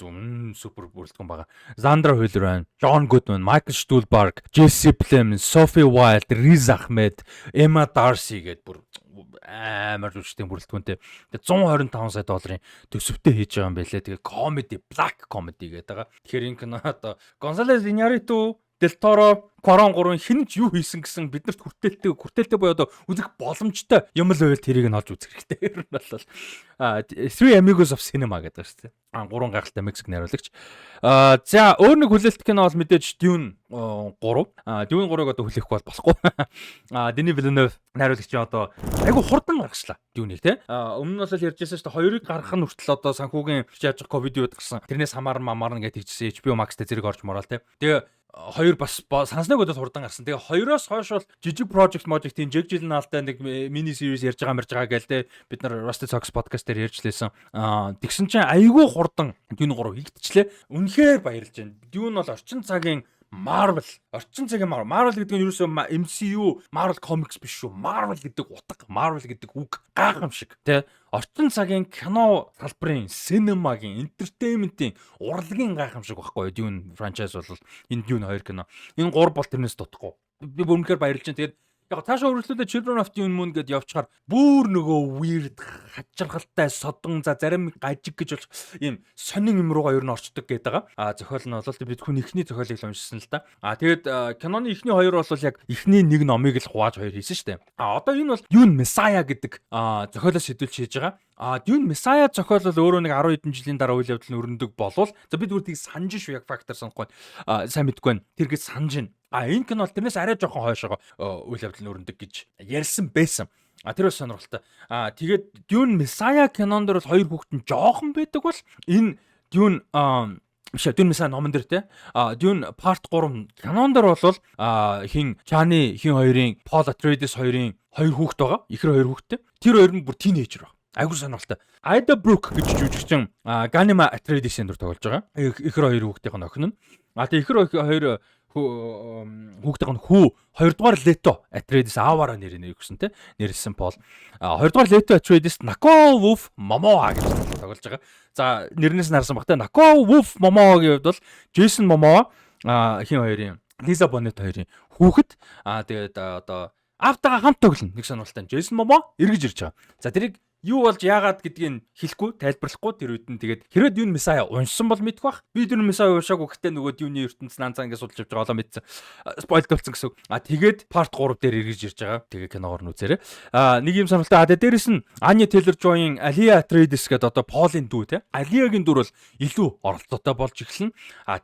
Speaker 1: супер бүрэлдэхүүн байгаа. Sandra Hüller байна, John Goodman, Michael Stuhlbarg, Jesse Plemons, Sophie Wilde, Riz Ahmed, Emma Darcy гэдэг бүр амар жүжигчдийн бүрэлдэхүүнтэй. Тэгээ 125 сая долларын төсөвтэй хийж байгаа юм байлээ. Тэгээ comedy, black comedy гэдэг байгаа. Тэгэхээр энэ кино одоо González Iñárritu, Del Toro, Quaron 3 хин ч юу хийсэн гэсэн биднэрт хүртээлтэй буюу одоо үзэх боломжтой юм л байвал тэрийг нь олж үзэх хэрэгтэй. Ер нь бол Three Amigos of Cinema гэдэг шүү дээ. 3 гайхалтай Мексик найруулагч. За өөр нэг хүлээлт кино бол мэдээж Dune 3. Dune 3-ыг одоо хүлээхгүй бол болохгүй. Denis Villeneuve найруулагчийн одоо айгу хурдан гаргачлаа Dune-ийг тий. Өмнө нь бол ярьжсэн шүү дээ 2-ыг гаргах нь хүртэл одоо санхүүгийн хийж байгаа ковид үед гарсан. Тэрнээс хамаарна гэж тэгжсэн HBO Max дээр зэрэг орж морал тий. Тэгээ 2 бас санснаг удаад хурдан гарсан. Тэгээ 2-оос хойш бол жижиг project-ийн Jake Gyllenhaalтай нэг mini series ярьж байгаа гээл те бид нар Rusty Socks podcast дээр ярьж лээсэн. Тэгсэн чинь айгүй хурдан Dune 3 хийгдчихлээ. Үнэхээр баярлж байна. Dune бол орчин цагийн Marvel гэдэг нь ерөөсөө MCU Marvel Comics биш шүү. Marvel гэдэг утга, Marvel гэдэг үг гайхамшиг тий. Орчин цагийн кино салбарын, синемагийн, entertainment-ийн урлагийн гайхамшиг байхгүй юу? Dune franchise бол энэ Dune 2 кино. Энэ 3 бол тэрнээс дутхгүй. Би бүр үнэхээр баярлж байна. Тэгээд Яг цаашаа үргэлжлүүлээ Children of the Moon гэдээ явчихаар бүр нөгөө weird хачирхалтай содон за зарим гажиг гэж болж ийм сонин юм руугаа ер нь орчдөг гэдэг байгаа. Зохиол нь бол бид хүн ихний зохиолыг л уншсан л да. Тэгээд киноны ихний хоёр бол яг ихний нэг номыг л хувааж хоёр хийсэн шүү дээ. Одоо энэ бол Dune Messiah гэдэг зохиолоос сэдвүүлж хийж байгаа. Dune Messiah зохиол бол өөрөө нэг 10 хэдэн жилийн дараа үйл явдал нь өрнөдөг болвол за бид үрдгийг санаж шүү яг фактор санахгүй сайн мэдгүй байна. Тэр гэж санаж байна. Энэ кино бол тэрнээс арай жоохон хойшоо үйл явдал нь өрнөдөг гэж ярьсан байсан. Тэр бас сонирхолтой. Тэгээд Dune Messiah кинон дээр бол хоёр хүүхэд нь жоохон байдаг бол энэ Dune Dune Messiah номон дээр те Dune Part 3 кинон дээр бол хин Chani хин хоёрын Paul Atreides хоёрын хоёр хүүхэд байгаа. Ихэр хоёр хүүхэдтэй. Тэр хоёр нь бүр тийнейжер байна. Айгуу сонирхолтой. Ida Brooke гэж жүжигчин Ganima Atreides-ийн дүр тоглож байгаа. Ихэр хоёр хүүхдийн охин нь. Тэгээ ихэр хоёр хүүхдийн хүү хоёрдугаар Leto Atreides ааваараа нэрнэ өгсөн те. Нэрсэн Paul. Хоёрдугаар Leto Atreides Nako Wolf Momoa гэж тоглож байгаа. За нэрнээс нарсан багтаа Nako Wolf Momoa-гийн хувьд бол Jason Momoa хин хоёрын Lisa Bonet хоёрын хүүхэд. Тэгээд одоо автагаа хамт тоглоно. Нэг сонирхолтой. Jason Momoa эргэж ирж байгаа. За тэрийг юу болж яагаад гэдгийг хэлэхгүй, тайлбарлахгүй тэр үед нь тэгээд хэрэг Dune Messiah уншсан бол мэдэх бах. Би Dune Messiah уншаагүй гэхдээ нөгөө Dune-ийн ертөнц нанцаа ингэ судалж явж байгаа олоо мэдсэн. Спойлд болсон гэсэн. Тэгээд part 3 дээр эргэж ирж байгаа. Тэгээ киногоор нь үзээрэй. Нэг юм сонирхолтой. Тэгээд дээрэс нь Anya Taylor-Joy-ийн Alia Atreides гэдэг одоо Paul-ийн дүү те. Alia-гийн дүр бол илүү оролцоотой болж эхэлнэ.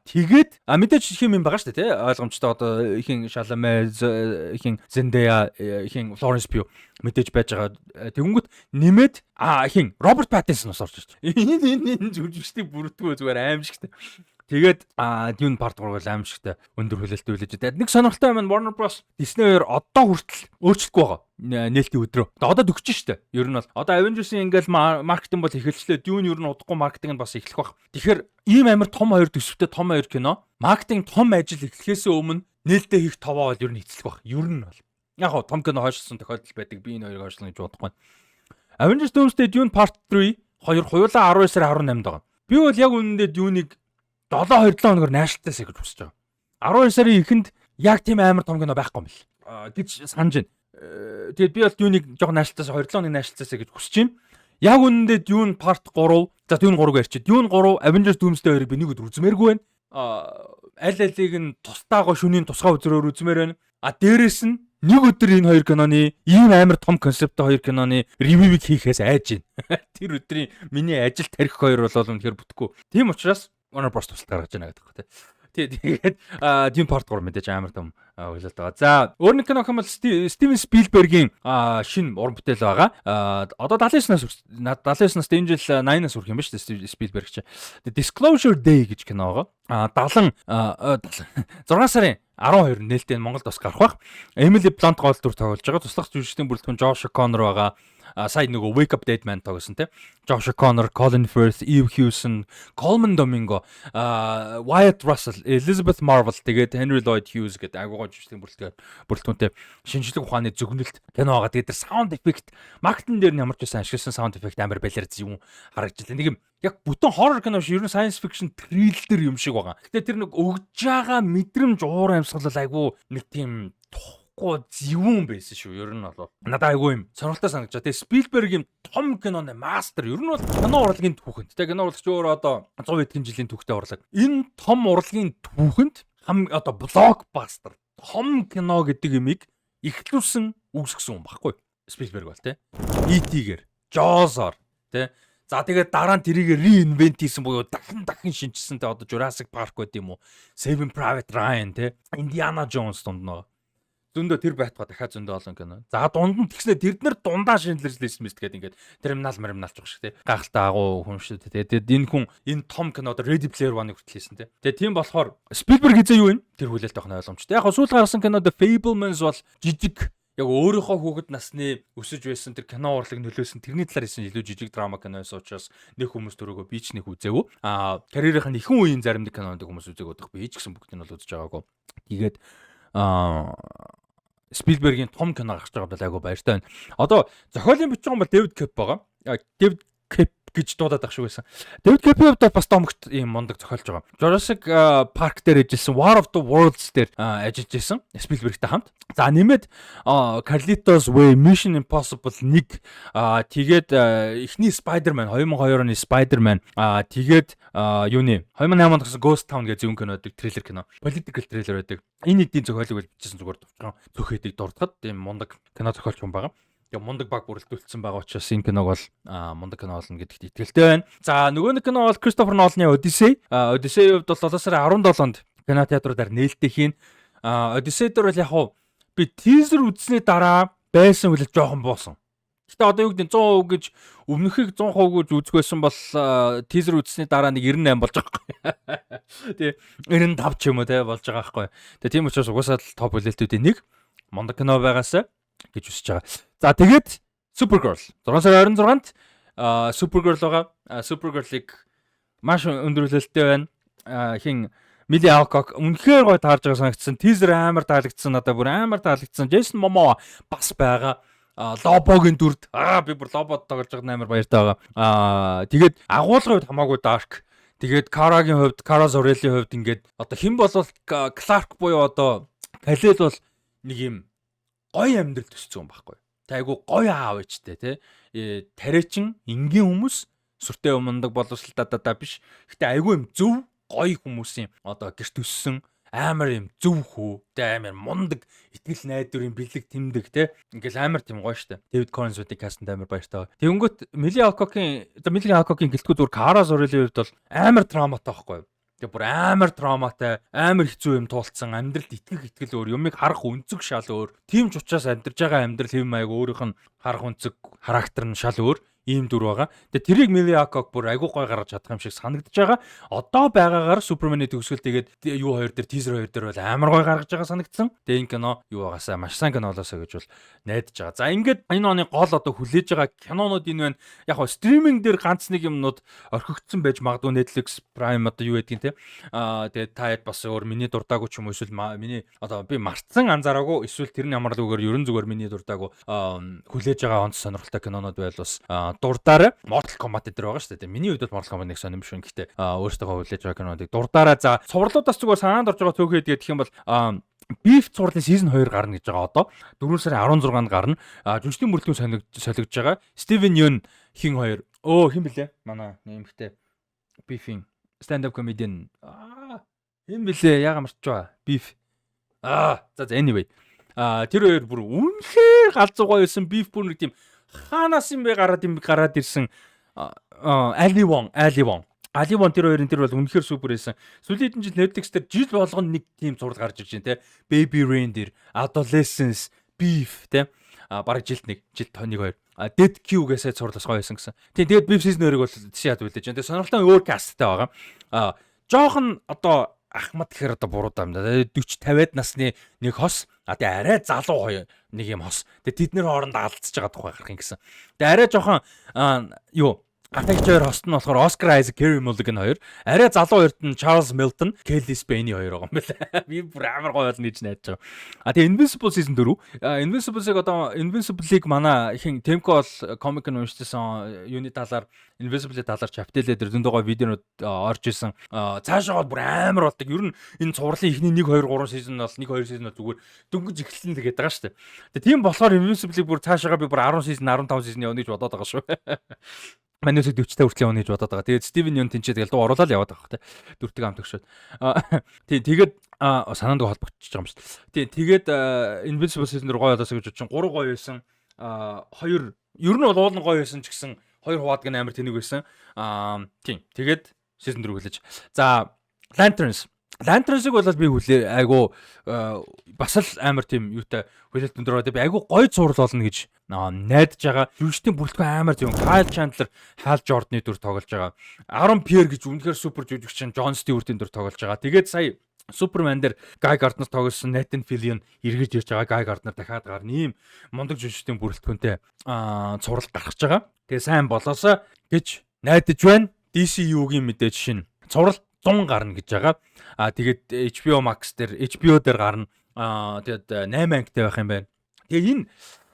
Speaker 1: Тэгээд мэдээж хим юм байгаа шүү дээ те. Ойлгомжтой одоо ихэн Chalamet, ихэн Zendaya, ихэн Florence Pugh мэдээж байж байгаа. Тэгэнгүүт нэмээд хин Роберт Паттинсон бас орж ирж байна. Энэ жүжигчдийг бүрдгөө зүгээр аимшигтай. Тэгээд Dune Part 3 бол аимшигтай өндөр хүлээлттэй үлээж байна. Нэг сонирхолтой юм Warner Bros. Disney хоёр одоо хүртэл өөрчлөхгүй байгаа. Нээлтийн өдрөө. Одоо төгсөж штэ. Ер нь бол одоо Avengers-ийн ингээл маркетинг бол эхэлчлээ. Dune ер нь удахгүй маркетинг нь бас эхлэх баг. Тэгэхээр ийм амар том хоёр төсөвтэй том хоёр кино маркетинг том ажил эхлэхээс өмнө нээлттэй хийх товоо бол ер нь эцэлэх баг. Ер нь бол яг гоо том кино хойшлсон тохиолдол байдаг. Би энэ хоёрыг хойшлно гэж бодохгүй. Avengers Doomsday Dune Part 3 хоёр хуйлаа 12 сарын 18-нд байгаа. Би бол яг үнэндээ Dune-ыг 7-7 хоногор найшлтаасаа гэж хүсэж байгаа. 12 сарын эхэнд яг тийм амар том кино байхгүй юм бэл. Гэж санаж байна. Тэгээд би бол Dune-ыг жоохон найшлтаасаа 2-7 хоног найшлтаасаа гэж хүсэж байна. Яг үнэндээ Dune Part 3 за Dune 3-г ярьчих. Dune 3 Avengers Doomsday 2-ыг би нэг өдөр үзмээргүй байна. Аль алийг нь тусдаагаа шөнийн тусгай үзрээр үзмээр байна. Дээрэс нь нэг өдөр энэ хоёр киноны ийм амар том концепттэй хоёр киноны ревювийг хийхээс айж байна. Тэр өдрийн миний ажил тарих хоёр бол үнэхээр бүтэхгүй. Тийм учраас Warner Bros. Тусалт гаргаж байна гэдэг нь. Тэгээд Dune Part 3 мэдээж амар том хүлээлт байгаа. За өөр нэг кино хэмээл Steven Spielberg-ийн шинэ уран бүтээл байгаа. Одоо 79-наас энэ жил 80-наас хүрэх юм ба шүү дээ Spielberg чинь. Disclosure Day гэж кино байгаа. 6 сарын 12 нээлттэй Монголд бас гарах бах. Emily Blunt гол дүр тоглож байгаа. Туслах жүжигчдийн бүрэлдэхүүн Josh O'Connor байгаа. Сая нөгөө Wake Up Dead Man тоглосон те. Josh O'Connor, Colin Firth, Eve Hewson, Coleman Domingo, Wyatt Russell, Elizabeth Marvel тэгээд Henry Lloyd Hughes гэдэг агуугаа жүжигчдийн бүрэлдэхүүнтэй шинжлэх ухааны зөгнөлт кино байгаа. Тэгээд тэр sound effect маркетинг дээр нь ямар ч байсан ашигласан sound effect амар балиар юм харагдаж байна. Нэг юм яг бүтэн horror кино биш, ер нь science fiction thriller юм шиг байгаа. Гэтэ тэр нэг өгж байгаа мэдрэмж уур амьсгал айгу нэг тийм зэвүүн байсан шүү. Ер нь бол надад айгүй юм сонирхолтой санагдаж байна. Тэгээ Spielberg-ийн том киноны мастер. Ер нь бол кино урлагийн түүхэнд. Тэгээ кино урлагч өөр одоо 100 эдгээр жилийн түүхтэй урлаг. Энэ том урлагийн түүхэнд одоо блокбастер том кино гэдэг юмыг ихлүүлсэн үүсгэсэн юм баггүй. Spielberg бол тий. E.T.-гэр, Jaws-оор тий. За тэгээд дараа нь тэрийг reinvent хийсэн буюу дахин шинжилсэн те одоо Jurassic Park байт юм уу? Saving Private Ryan те. Indiana Jones дунд нөө. Зөндөө тэр байтгаа дахиад зөндөө олон кино. За дунд нь тэгснэ тэрднэр дундаа шинжилж лист мэст гэдэг ингээд терминалч шиг те. Гахалтай агуу хүн шүү те. Тэгээд энэ хүн энэ том кинод Ready Player One-ыг хүртэл хийсэн те. Тэгээд тийм болохоор Spielberg хэзээ юу вэ? Тэр хүлээлт авах нь ойлгомжтой. Яг сүүл гаргасан кинод Fablemans бол жижиг яг өөрийнхөө хүүхэд насны өсөж байсан тэр кино урлаг нөлөөсөн тэрний талаар хийсэн илүү жижиг драма кино байсан учраас нэг хүмүүс төрөөгөө би ч нэг үзээгүй. Карьерийнх нь ихэнх үеийн зарим нэг кинонууд хүмүүс үзээг удах би ч гэсэн бүгдийг нь бол үзэж байгаагүй. Тэгээд Spielberg-ийн том кино гарч байгаа бол айгу баяртай байна. Одоо зохиолын бичиг юм бол David Koepp байгаа. David Koepp гэж дуудаад ах шиг байсан. Дэвид Копперфилд бас домогт ийм мундаг зохиолж байгаа. Jurassic Park дээр ажилласан, War of the Worlds дээр ажиллаж байсан. Spielbergтэй хамт. За нэмээд Carlitos Way, Mission Impossible 1 тэгээд эхний Spider-Man 2002 оны Spider-Man тэгээд юуны 2008 онд гэсэн Ghost Town гэж зүүн кино байдаг, трейлер кино. Political трейлер байдаг. Энэ нэгдийн зохиолыг бичсэн зүгээр товчхон цөөхөдийг дурдахад тийм мундаг кино зохиолч хүн байгаа. Тэгээ мундаг баг бүрэлдүүлсэн байгаа учраас энэ киног бол мундаг кино болно гэдэгт итгэлтэй байна. За нөгөө нэг кино бол Кристофер Ноланы Odyssey. Odyssey-ийн хувьд бол 7 сарын 17-нд кино театруудаар нээлттэй хийн. Odyssey дээр бол яг хуу би тизер үзсний дараа байсан үл жоохон буусан. Гэтэ одоо юу гэдэг 100% гэж өмнөхийг 100% гэж үзэхгүйсэн бол тизер үзсний дараа нэг 98 болж байгаа байхгүй. Тэгээ 95 ч юм уу те болж байгаа байхгүй. Тэгээ тийм учраас угаасаа л топ хүлээлтүүдийн нэг мундаг кино байгаасаа гэж үсэж байгаа. За тэгээд Supergirl 6 сарын 26-нд Supergirl байгаа. Supergirl-ыг маш өндөр хүлээлттэй байна. Хин Millie Alcock үнэхээр гоё таарж байгаа санагдсан. Teaser амар таалагдсан. Надад бүр амар таалагдсан. Jason Momoa бас байгаа. Лобогийн дүрд би бүр лобод тоглож байгаа амар баяртай байгаа. Тэгээд агуулгын хувьд хамаагүй dark. Тэгээд Kara-гийн хувьд, Kara Zor-Elly-ийн хувьд ингээд одоо хэн болвол Clark буюу одоо Kal-El бол нэг юм гоё амьдрал төссөн юм байхгүй. Тэ айгу гоё аав ээжтэй тий. Тариачин энгийн хүмүүс сүртэй өмнөдөг боловсралтаа биш. Гэтэ айгу юм зөв гоё хүмүүсийн одоо гэрт өссөн амар юм зөв хүү. Тэ амар мундаг итгэл найдварын бэлэг тэмдэг тий. Ингээл амар тийм гоё штэ. David Corenswet-ийн кастнд амар баяртай. Тэгэнгүүт Millie Alcock-ийн гэлтгүүд бүр Kara Zor-Elly-ийн хувьд бол амар драматай байхгүй. Тэгээ бүр амар драматай, амар хэцүү юм туулцсан, амьдралд итгэл өөр, юмыг харах үнцэг шал өөр. Тийм ч учраас амьдарж байгаа амьдрал хэв маяг өөрийнх нь харах үнцэг, характер нь шал өөр. Ийм дүр байгаа. Тэгээ тэрийг Millie Alcock бүр айгуу гой гаргаж чадах юм шиг санагдаж байгаа. Одоо байгаагаар Superman-ы төгсгөл тэгээд юу хоёр дээр teaser хоёр дээр бол амар гой гаргаж байгаа санагдсан. Тэгээ энэ кино юу байгаасаа маш сайн кино болоосоо гэж бол найдаж байгаа. За ингээд энэ оны гол одоо хүлээж байгаа кинонууд энэ байна. Яг хоо стриминг дээр ганц нэг юмнууд орхигдсон байж магадгүй Netflix Prime одоо юу гэдгийг те. Тэгээд та хэд бас өөр миний дуртаагүй ч юм уу эсвэл миний одоо би мартсан анзаараагүй эсвэл тэрний ямар л үгээр ерөн зүгээр миний дуртаагүй хүлээж байгаа онц сонирхолтой кинонууд байл бас дурдаараа Mortal Kombat дээр байгаа шүү дээ. Миний хувьд бол Mortal Kombat нэг сонирм шүү. Гэхдээ өөртөө хүлээж байгаа кинонуудыг дурдаараа за цувралуудаас зүгээр санаанд орж байгаа төөхөд гэх юм бол Beef цувралын season 2 гарна гэж байгаа одоо 4 сарын 16-нд гарна. Жүжигчдийн мөрөлдөн солигдож байгаа. Steven Yeun хин хоёр. Хин блэ? Манай нэмэгтэй Beef-ийн stand up comedian. Хин блэ? Яга марчваа. Beef. За anyway. Тэр хоёр бүр үнэхээр галзуу гоё байсан. Beef бүр нэг тийм хаанаас юм бэ гараад ирсэн Ali Wong тэр хоёрын тэр бол үнэхээр супер байсан. Сүүлийн хэдэн жил Netflix дээр жил болгоно нэг тийм зураг гарч ирж байна те. Baby Rain дээр Adolescence, Beef те. Бараг жилд нэг хоёр. Dead Q гэсэн зурлаас гоё байсан гэсэн. Тэгээд Beef season 2-ыг бол тийшээд үлээж байна. Тэгээд сонирхолтой өөр касттай байгаа. Жохон одоо ахмад гэхээр одоо буруу даа юм да. 40-50-аад насны нэг хос тэгээ арай залуу хоёр нэг юм хос. Тэгээ тэд нэр хоорондоо алдчихж байгаа тухай гарах юм гэсэн. Тэгээ арай жоохон гатагч хоёр хост нь болохоор Oscar Isaac, Carey Mulligan хоёр. Арай залуу хоёрт нь Charles Melton, Kelly Spany хоёр байгаа юм байна. Би бүр амар гоё болно гэж найдаж байгаа. Тэгээ Invincible season 4. Invincible-ыг одоо Invincible-ыг манай ихэнх Temco бол комик нь уншижсэн юуны талаар Invincible-ийн талаар чаптэлээ дээр зөндөө гоё видеонууд орж исэн. Цаашаа бол бүр амар болдог. Ер нь энэ цувралын ихний 1 2 3 season бол 1 2 season бол зүгээр дөнгөж эхэлсэн л гээд байгаа шүү дээ. Тэгээ тийм болохоор Invincible-ыг бүр цаашаага би бүр 10 season 15 season явна гэж бодоод байгаа шүү. Манайсыг 40-та хүртэл явна гэж бодоод байгаа. Тэгээд Steven Yeun тэнцээ тэгэл дуу оруулаад яваад байгаа хэ. Дүртэг амт өгшөөд. Тэгээд санаанд холбогдчихж байгаа юм шүү дээ. Тэгээд Invincible season 4 гоё болоосоо гэж бодсон. 3 гоё байсан. 2 ер нь бол уулын гоё байсан ч гэсэн 2 хуваадаг нь амар тэнэг байсан. Тэгээд season 4 хүлээж. За Lanterns-ыг бол би айгу бас л амар тийм юутай хүлээлт өндөр байгаа. Би айгу гоё зураг болно гэж найдаж байгаа. Жүжигчдийн бүрэлдэхүүн амар тийм. Kyle Chandler, Hal Jordan-ы дүр тоглож байгаа. Aaron Pierre гэж үнэхээр супер жүжигчин John Stewart-ийн дүр тоглож байгаа. Тэгээд сая Superman дээр Guy Gardner тоглосон Nathan Fillion эргэж ирж байгаа. Guy Gardner дахиад гарна. Ийм мундаг жүжигчдийн бүрэлдэхүүнтэй цуврал гаргаж байгаа. Тэгээ сайн болоосаа гэж найдаж байна. DCU-гийн мэдээж шин цуврал 100 гарна гэж байгаа. Тэгээд HBO Max дээр HBO дээр гарна. Тэгээд 8 ангитай байх юм байна. Тэгээ энэ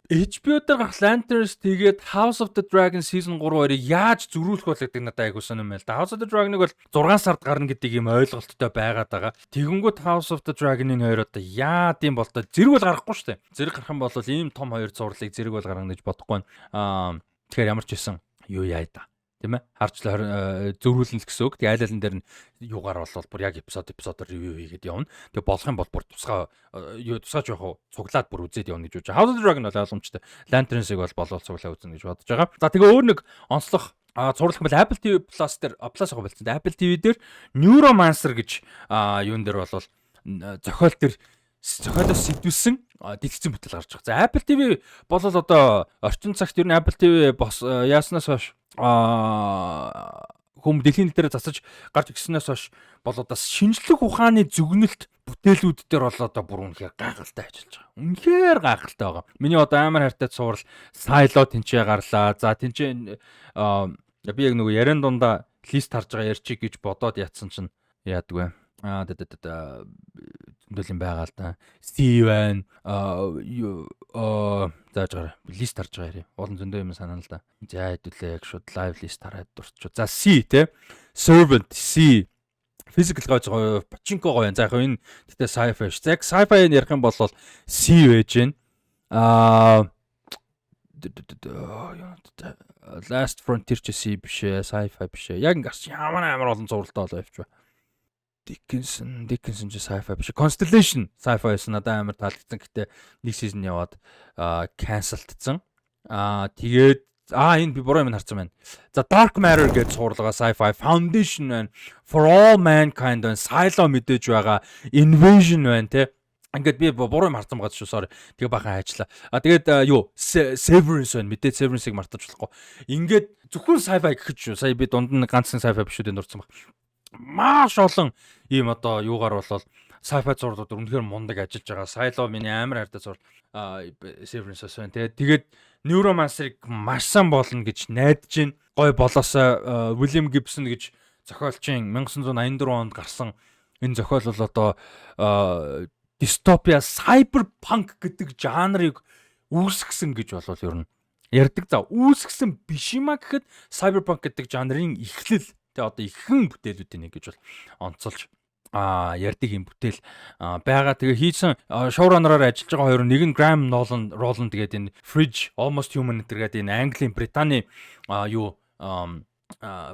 Speaker 1: HBO дээр гарах Lanterns тэгээд House of the Dragon season 3-ыг яаж зөрүүлэх вэ гэдэг надад айгуу сонирм байл. House of the Dragon-ыг бол 6 сард гарна гэдэг юм ойлголттой байгаад байгаа. Тэгэнгүүт House of the Dragon-ийн хоёр одоо яад юм бол та зэрэг бол гарахгүй шүү дээ. Зэрэг гарах юм бол ийм том хоёр зурлыг зэрэг бол гаргана гэж бодохгүй байна. Тэгэхээр ямар ч байсан юу яа да. Тийм ээ. Харчлаа зөрүүлнэ л гэсэн үг. Тэгээ айл алин дээр нь юугаар болвол бүр яг эпизодоор ревю хийгээд явна. Тэгээ болох юм бол бүр тусгай жоох цуглаад бүр үзээд явна гэж бодож байгаа. House of the Dragon бол ойлгомжтой. Lanterns-ыг бол болов цуглаа үзнэ гэж бодож байгаа. За тэгээ өөр нэг онцлог цуурлах бол Apple TV Plus дээр Plus байгаа болсон. Apple TV дээр Neuromancer гэж юун дээр бол зохиолоос сэдвүүлсэн дэлгэцэн бүтээл гарч байгаа. За Apple TV бол одоо орчин цагт ер нь Apple TV яаснаас хойш хүм дэлхийн дээр засаж гарч ирснээс хойш бол одоо шинжлэх ухааны зөгнөлт бүтээлүүд дээр бол одоо бүр үнэхээр гайхалтай ажиллаж байгаа. Үнэхээр гайхалтай байгаа. Миний одоо амар хайртай цуврал Silo тэнцээ гарлаа. За тэнцээ би яг нөгөө яриан дундаа лист харж байгаа ярьчих гэж бодоод ятсан чинь яадгүй. Зөндөл юм байгаа л да. Steven заажгаар лист харж байгаа юм. Олон зөндөө юм санаа л да. За хэдүүлээ яг шууд live list хараад дурчуу. За C те. Servant C. Physical гаж гоё, Pachinko гоё. За яг энэ тэгтээ sci-fi ш. Яг sci-fi ярих юм бол C байж гэн. Last Frontier ч C биш ээ, sci-fi биш ээ. Яг ингээс ямар олон зуралтай болоо явчих. Dickinson ч sci-fi биш. Constellation sci-fi байсан надад амар таалагдсан. Гэтэ нэг season яваад cancelдсан. Тэгээд энэ би буруу юм харсан байна. За Dark Matter гэж цуурлага sci-fi, Foundation байна, For All Mankind байна, Silo мэдээж байгаа, Invasion байна те. Ингээд би буруу юм харсан байгаа шүү, sorry. Тэгээ бахан хайчлаа. Тэгээд Severance байна. Мэдээж Severance-ыг мартаж болохгүй. Ингээд зөвхөн sci-fi гэхэд шүү. Сая би дунд нь ганцхан sci-fi бишүүдийн дурдсан баг. Маш олон ийм одоо юугаар болол sci-fi зурлууд үнэхээр мундаг ажиллаж байгаа. Silo миний амар хайртай зурл Severance-аас байна. Тэгээд Neuromancer-ыг маш сан болно гэж найдаж байна. Гой болоосоо William Gibson гэж зохиолчийн 1984 онд гарсан энэ зохиол бол одоо дистопия cyberpunk гэдэг жанрыг үүсгэсэн гэж болов ер нь ярьдаг. За үүсгэсэн биш юма гэхэд cyberpunk гэдэг жанрын эхлэл тэгээ одоо ихэнх бүтээлүүдийн нэг гэж бол онцолж ярьдаг юм бүтээл байгаа. Тэгээ хийсэн шоураннераар ажиллаж байгаа хоёр нэг нь Graham Roland гэдэг энэ Fridge Almost Human гэдэг энэ Английн Британий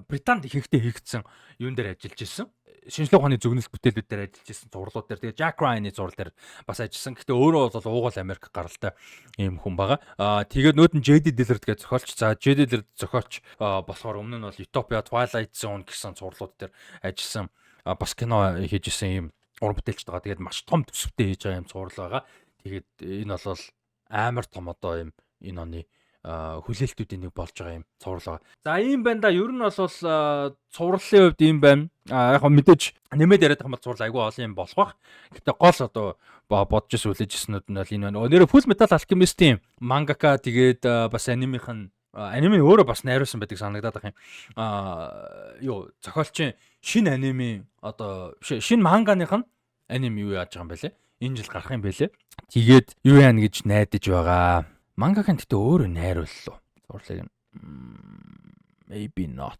Speaker 1: Британд ихэнхдээ хийгдсэн юун дээр ажиллаж ирсэн. Шинжлэх ухааны зөгнөлт бүтээлүүд дээр ажиллаж ирсэн зурлууд дээр. Тэгээ Jack Ryan-ы зурлал дээр бас ажилласан. Гэхдээ өөрөө бол уугуул Америк гаралтай ийм хүн байгаа. Тэгээд нүүд нь J.D. Dillard гэж зохиолч. За J.D. Dillard зохиолч болохоор өмнө нь бол Utopia, Twilight Zone гэсэн зурлууд дээр ажилласан. Бас кино хийжсэн ийм уран бүтээлч байгаа. Тэгээд маш том төсөвтэй хийж байгаа юм зурлал байгаа. Тэгээд энэ бол амар том одоо ийм энэ оны хүлээлтүүдийн нэг болж байгаа юм цуврал байгаа. За ийм байна да. Ер нь бол цувралын хувьд ийм байна. Яг мэдээж нэмээд яриад байгаа юм бол цуврал айгүй олон юм болох бах. Гэтэ гол одоо бодож сүлээжсэнүүд нь бол энэ байна. Нэр Full Metal Alchemist-ийн mangaka тэгээд бас аниме өөрөө бас найруулсан байдаг санагдаад байгаа юм. Зохиолчийн шинэ аниме одоо шинэ манганых нь аниме юу яаж байгаа юм бэ лээ? Энэ жил гарах юм бэ лээ. Тэгээд юу яана гэж найдаж байгаа. Мангахан гэдэг өөрөө найрууллаа. Зурлаг maybe not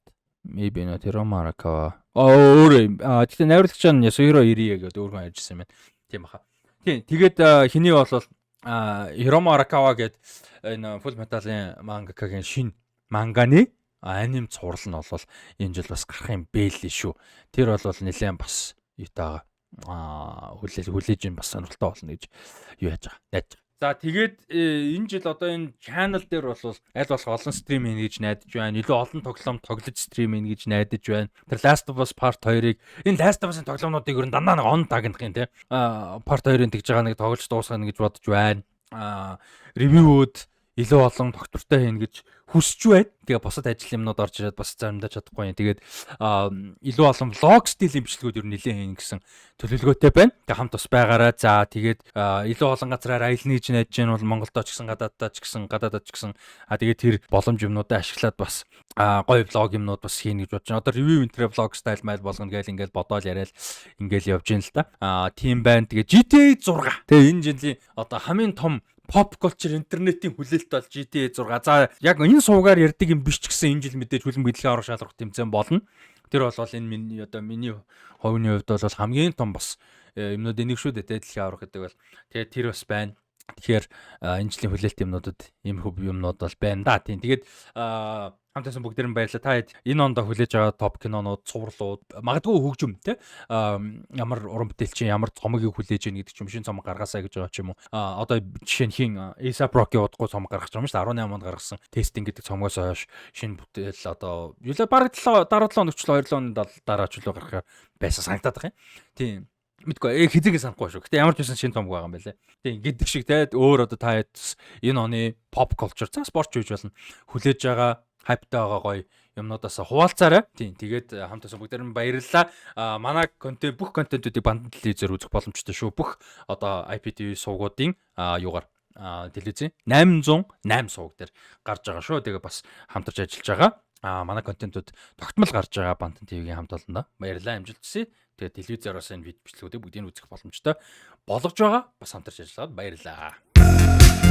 Speaker 1: Hiromu Arakawa. Өөрөө тэгтээ найруулагч нь Yasuhiro Irie гэдэг өөрөө ажилласан юм байна. Тийм баха. Тийм тэгээд хэний болвол Hiromu Arakawa гэдэг энэ Full Metal-ын мангакагийн шинэ манганы аним цуврал нь бол энэ жил бас гарах юм бэлээ шүү. Тэр бол нэлээд бас юутаа хүлээж ин бас сонирхолтой болно гэж юу яаж байгаа. Найдаж. За тэгээд энэ жил одоо энэ channel дээр бол аль болох олон стрим ийн гэж найдаж байна. Илүү олон тоглоом тоглож стрим ийн гэж найдаж байна. Тэр Last of Us Part 2-ыг энэ Last of Us-ын тоглоомнуудыг ер нь дандаа нэг он тагнах юм те. Part 2-ын тэгж байгаа нэг тоглож дуусгах гэж бодож байна. Ревьюуд илүү олон доктортой хийнэ гэж хүсэж байна. Тэгээ босод ажил юмнууд орж ирээд бас заримдаа чадахгүй юм. Тэгээд илүү олон влог стилийн бичлэгүүд ер нь нэлээд хийнэ гэсэн төлөвлөгөөтэй байна. Тэгээ хамт бас байгаарай. За тэгээд илүү олон газраар аялна гэж найдаж байна бол Монголдоо ч гэсэн гадаадаа ч гэсэн тэгээд тэр боломж юмнуудаа ашиглаад бас гоё влог юмнууд бас хийнэ гэж бодож байна. Одоо ревью интер влог стайл майл болгоно гээл ингээл бодоол яриад ингээл явж байна л да. Тийм байна. Тэгээ GTA 6. Тэгээ энэ жилийн одоо хамгийн том pop culture интернетийн хүлээлт бол GTA 6. За яг энэ суугаар ярьдаг юм биш ч гэсэн энэ жил мэдээж хүлэн бидлэгийн аврах шалрах тэмцээн болно. Тэр бол энэ миний хувийн хувьд бол хамгийн том бас юмнууд энийг шүү дээ дэлхийн аврах гэдэг бол. Тэгээд тэр бас байна. Тэгэхээр энэ жилийн хүлээлт юмнуудад иймэрхүү юмнууд бол байна да. Тийм. Тэгээд хамтаасан бүгдээр нь баярлалаа. Та энэ ондоо хүлээж байгаа топ кинонууд, цувралууд, магадгүй хөгжим те ямар уран бүтээлчин ямар цомгийг хүлээж ийн гэдэг ч юм шин цомог гаргаасаа гэж байгаа ч юм уу. Одоо жишээ нь хин A$AP Rocky удахгүй цомог гаргаж байгаа юм шүү дээ. 18 онд гаргасан тестинг гэдэг цомгоос хойш шинэ бүтээл одоо бараг дараа 7 өнөчлөө 2 оны дараа ч үлээ гарах байсан санагдаад байгаа юм. Тийм. Мэдгүй хэзээгээ санахгүй шүү. Гэтэ ямар ч байсан шинэ цомог байгаа юм байлээ. Тийм гэдэг шиг те өөр одоо та энэ оны pop culture за спорт хийж болно. Хүлээж байгаа хайптай байгаа гоё юмнуудаас хуваалцаарай. Тийм. Тэгээд хамтаас бүгдээр нь баярлалаа. Манай бүх контентуудыг бандан телевизээр үзэх боломжтой шүү. Бүх одоо IPTV сувгуудын юугаар телевизийн 808 сувг дээр гарч байгаа шүү. Тэгээ бас хамтарч ажиллаж байгаа. Манай контентууд тогтмол гарч байгаа бандан телевизийн хамт олондоо баярлалаа. Амжилт хүсье. Тэгээд телевизээр бас энэ бичлэгүүдийг бүгдийг үзэх боломжтой болгож байгаа. Бас хамтарч ажиллаад баярлалаа.